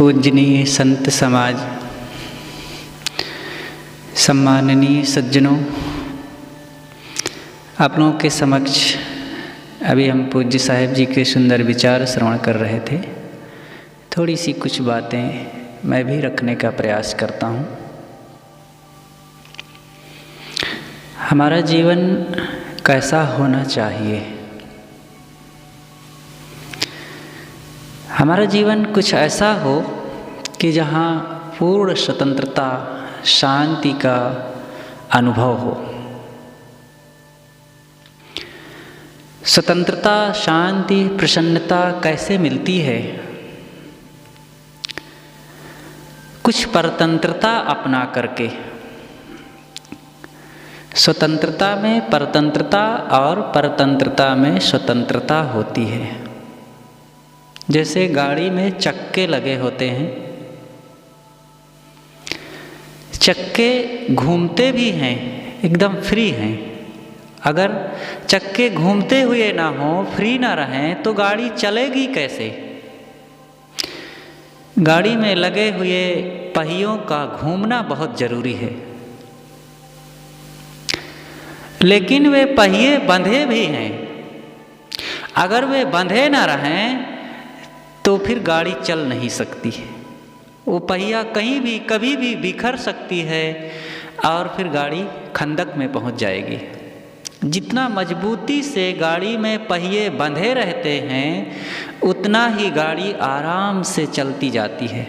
पूजनीय संत समाज, सम्माननीय सज्जनों, आप लोगों के समक्ष अभी हम पूज्य साहिब जी के सुंदर विचार श्रवण कर रहे थे। थोड़ी सी कुछ बातें मैं भी रखने का प्रयास करता हूँ। हमारा जीवन कैसा होना चाहिए? हमारा जीवन कुछ ऐसा हो कि जहाँ पूर्ण स्वतंत्रता, शांति का अनुभव हो। स्वतंत्रता, शांति, प्रसन्नता कैसे मिलती है? कुछ परतंत्रता अपना करके। स्वतंत्रता में परतंत्रता और परतंत्रता में स्वतंत्रता होती है। जैसे गाड़ी में चक्के लगे होते हैं, चक्के घूमते भी हैं, एकदम फ्री हैं। अगर चक्के घूमते हुए ना हो, फ्री ना रहें तो गाड़ी चलेगी कैसे? गाड़ी में लगे हुए पहियों का घूमना बहुत जरूरी है, लेकिन वे पहिए बंधे भी हैं। अगर वे बंधे ना रहें तो फिर गाड़ी चल नहीं सकती है। वो पहिया कहीं भी कभी भी बिखर सकती है और फिर गाड़ी खंदक में पहुंच जाएगी। जितना मजबूती से गाड़ी में पहिए बंधे रहते हैं उतना ही गाड़ी आराम से चलती जाती है।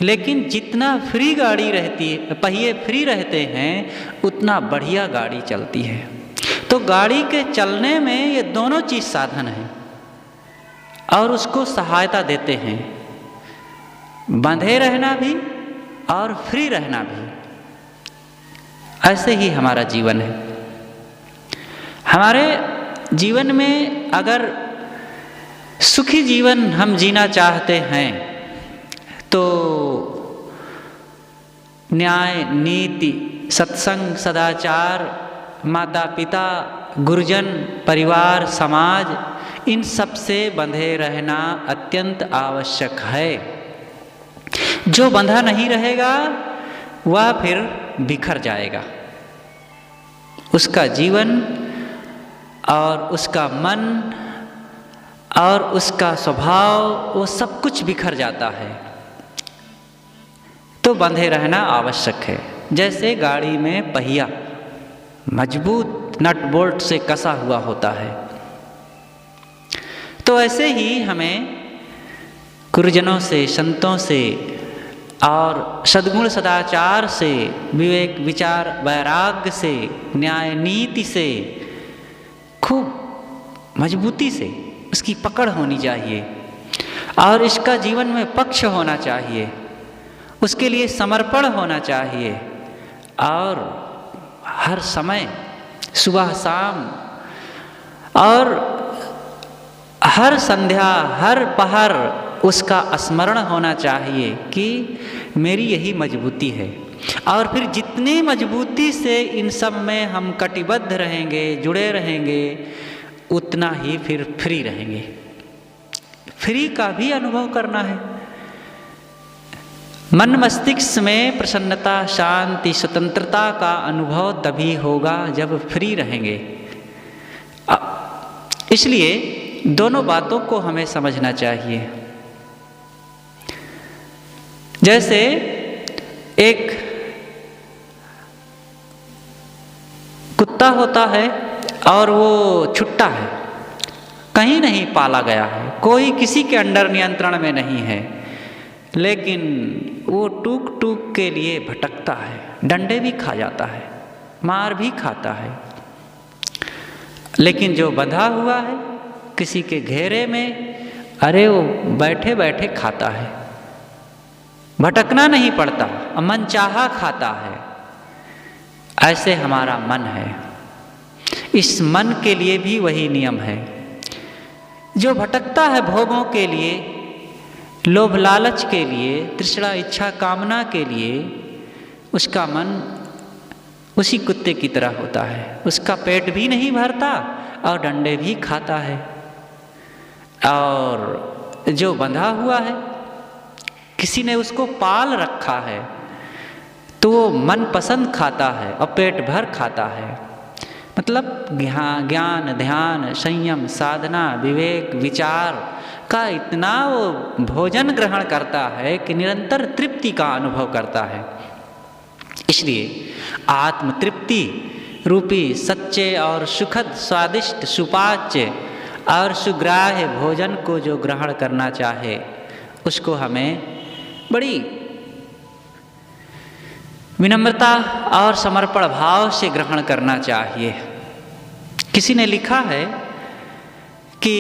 लेकिन जितना फ्री गाड़ी रहती है, पहिए फ्री रहते हैं, उतना बढ़िया गाड़ी चलती है। तो गाड़ी के चलने में ये दोनों चीज़ साधन हैं और उसको सहायता देते हैं, बंधे रहना भी और फ्री रहना भी। ऐसे ही हमारा जीवन है। हमारे जीवन में अगर सुखी जीवन हम जीना चाहते हैं तो न्याय, नीति, सत्संग, सदाचार, माता पिता, गुरुजन, परिवार, समाज, इन सब से बंधे रहना अत्यंत आवश्यक है। जो बंधा नहीं रहेगा वह फिर बिखर जाएगा। उसका जीवन और उसका मन और उसका स्वभाव, वो सब कुछ बिखर जाता है। तो बंधे रहना आवश्यक है। जैसे गाड़ी में पहिया मजबूत नट बोल्ट से कसा हुआ होता है, तो ऐसे ही हमें गुरुजनों से, संतों से और सद्गुण सदाचार से, विवेक, विचार, वैराग्य से, न्याय, नीति से खूब मजबूती से उसकी पकड़ होनी चाहिए और इसका जीवन में पक्ष होना चाहिए। उसके लिए समर्पण होना चाहिए और हर समय, सुबह शाम और हर संध्या, हर पहर उसका स्मरण होना चाहिए कि मेरी यही मजबूती है। और फिर जितनी मजबूती से इन सब में हम कटिबद्ध रहेंगे, जुड़े रहेंगे, उतना ही फिर फ्री रहेंगे। फ्री का भी अनुभव करना है। मन मस्तिष्क में प्रसन्नता, शांति, स्वतंत्रता का अनुभव तभी होगा जब फ्री रहेंगे। इसलिए दोनों बातों को हमें समझना चाहिए। जैसे एक कुत्ता होता है और वो छुट्टा है, कहीं नहीं पाला गया है, कोई किसी के अंडर नियंत्रण में नहीं है, लेकिन वो टूक टूक के लिए भटकता है, डंडे भी खा जाता है, मार भी खाता है। लेकिन जो बंधा हुआ है किसी के घेरे में, अरे वो बैठे बैठे खाता है, भटकना नहीं पड़ता, मनचाहा खाता है। ऐसे हमारा मन है। इस मन के लिए भी वही नियम है। जो भटकता है भोगों के लिए, लोभ लालच के लिए, तृष्णा इच्छा कामना के लिए, उसका मन उसी कुत्ते की तरह होता है। उसका पेट भी नहीं भरता और डंडे भी खाता है। और जो बंधा हुआ है किसी ने उसको पाल रखा है तो वो मन पसंद खाता है और पेट भर खाता है। मतलब ज्ञान, ध्यान, संयम, साधना, विवेक, विचार का इतना वो भोजन ग्रहण करता है कि निरंतर तृप्ति का अनुभव करता है। इसलिए आत्म तृप्ति रूपी सच्चे और सुखद, स्वादिष्ट, सुपाच्य और सुग्राह्य भोजन को जो ग्रहण करना चाहे उसको हमें बड़ी विनम्रता और समर्पण भाव से ग्रहण करना चाहिए। किसी ने लिखा है कि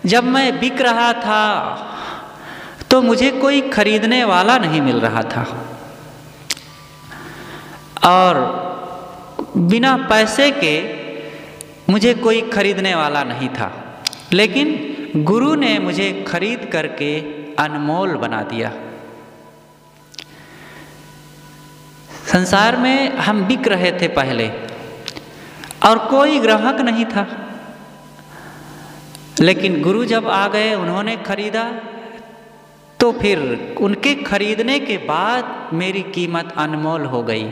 जब मैं बिक रहा था तो मुझे कोई खरीदने वाला नहीं मिल रहा था और बिना पैसे के मुझे कोई खरीदने वाला नहीं था, लेकिन गुरु ने मुझे खरीद करके अनमोल बना दिया। संसार में हम बिक रहे थे पहले और कोई ग्राहक नहीं था, लेकिन गुरु जब आ गए, उन्होंने खरीदा, तो फिर उनके खरीदने के बाद मेरी कीमत अनमोल हो गई।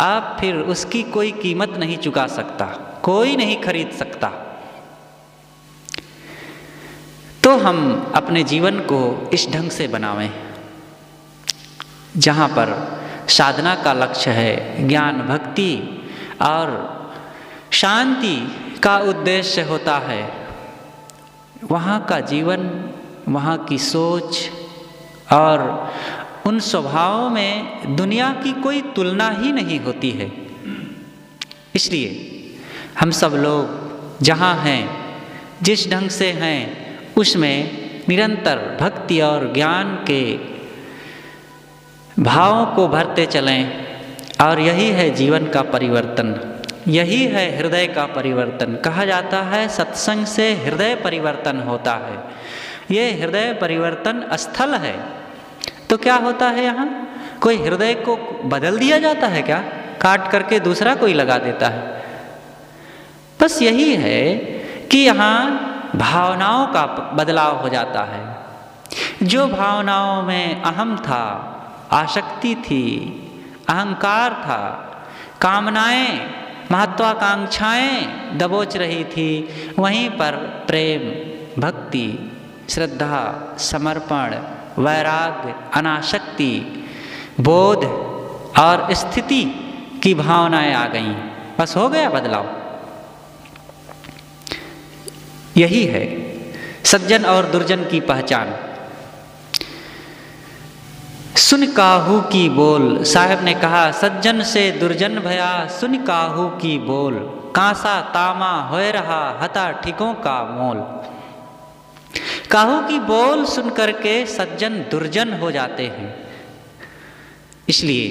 अब फिर उसकी कोई कीमत नहीं चुका सकता, कोई नहीं खरीद सकता। तो हम अपने जीवन को इस ढंग से बनावें जहाँ पर साधना का लक्ष्य है, ज्ञान, भक्ति और शांति का उद्देश्य होता है। वहाँ का जीवन, वहाँ की सोच और उन स्वभावों में दुनिया की कोई तुलना ही नहीं होती है। इसलिए हम सब लोग जहाँ हैं, जिस ढंग से हैं, उसमें निरंतर भक्ति और ज्ञान के भावों को भरते चलें और यही है जीवन का परिवर्तन, यही है हृदय का परिवर्तन। कहा जाता है सत्संग से हृदय परिवर्तन होता है। ये हृदय परिवर्तन स्थल है। तो क्या होता है यहाँ? कोई हृदय को बदल दिया जाता है क्या? काट करके दूसरा कोई लगा देता है? बस यही है कि यहाँ भावनाओं का बदलाव हो जाता है। जो भावनाओं में अहम था, आसक्ति थी, अहंकार था, कामनाएं, महत्वाकांक्षाएं दबोच रही थी, वहीं पर प्रेम, भक्ति, श्रद्धा, समर्पण, वैराग्य, अनासक्ति, बोध और स्थिति की भावनाएं आ गईं। बस हो गया बदलाव। यही है सज्जन और दुर्जन की पहचान। सुन काहू की बोल, साहब ने कहा सज्जन से दुर्जन भया, सुन काहू की बोल, कांसा तामा होए रहा, हता ठिकों का मोल। काहू की बोल सुन करके सज्जन दुर्जन हो जाते हैं। इसलिए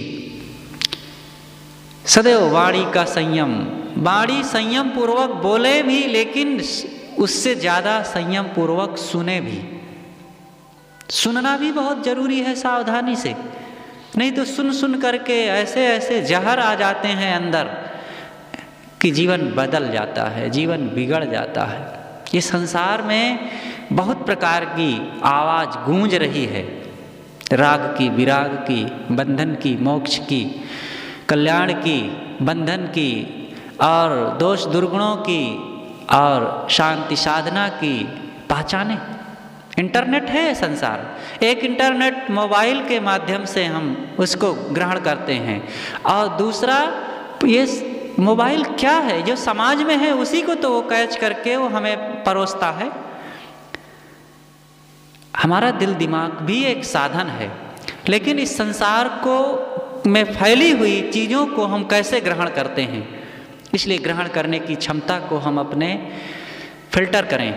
सदैव वाणी का संयम, वाणी संयम पूर्वक बोले भी, लेकिन उससे ज़्यादा संयम पूर्वक सुने भी। सुनना भी बहुत जरूरी है सावधानी से, नहीं तो सुन सुन करके ऐसे ऐसे जहर आ जाते हैं अंदर कि जीवन बदल जाता है, जीवन बिगड़ जाता है। ये संसार में बहुत प्रकार की आवाज़ गूंज रही है, राग की, विराग की, बंधन की, मोक्ष की, कल्याण की, बंधन की, और दोष दुर्गुणों की, और शांति साधना की पहचाने। इंटरनेट है संसार, एक इंटरनेट मोबाइल के माध्यम से हम उसको ग्रहण करते हैं, और दूसरा ये मोबाइल क्या है जो समाज में है उसी को तो वो कैच करके वो हमें परोसता है। हमारा दिल दिमाग भी एक साधन है, लेकिन इस संसार को में फैली हुई चीज़ों को हम कैसे ग्रहण करते हैं, इसलिए ग्रहण करने की क्षमता को हम अपने फिल्टर करें।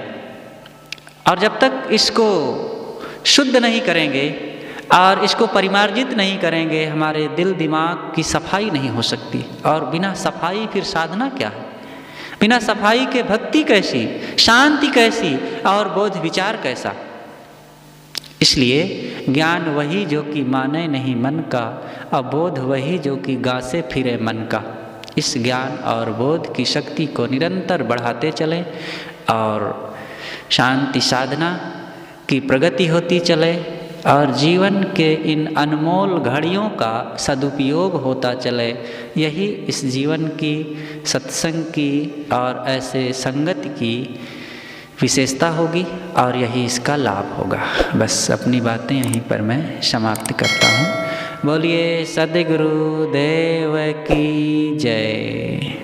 और जब तक इसको शुद्ध नहीं करेंगे और इसको परिमार्जित नहीं करेंगे, हमारे दिल दिमाग की सफाई नहीं हो सकती। और बिना सफाई फिर साधना क्या है? बिना सफाई के भक्ति कैसी, शांति कैसी, और बोध विचार कैसा? इसलिए ज्ञान वही जो कि माने नहीं मन का, और बोध वही जो कि गासे फिरे मन का। इस ज्ञान और बोध की शक्ति को निरंतर बढ़ाते चलें और शांति साधना की प्रगति होती चले और जीवन के इन अनमोल घड़ियों का सदुपयोग होता चले। यही इस जीवन की, सत्संग की और ऐसे संगत की विशेषता होगी और यही इसका लाभ होगा। बस अपनी बातें यहीं पर मैं समाप्त करता हूँ। बोलिए सद्गुरु देव की जय।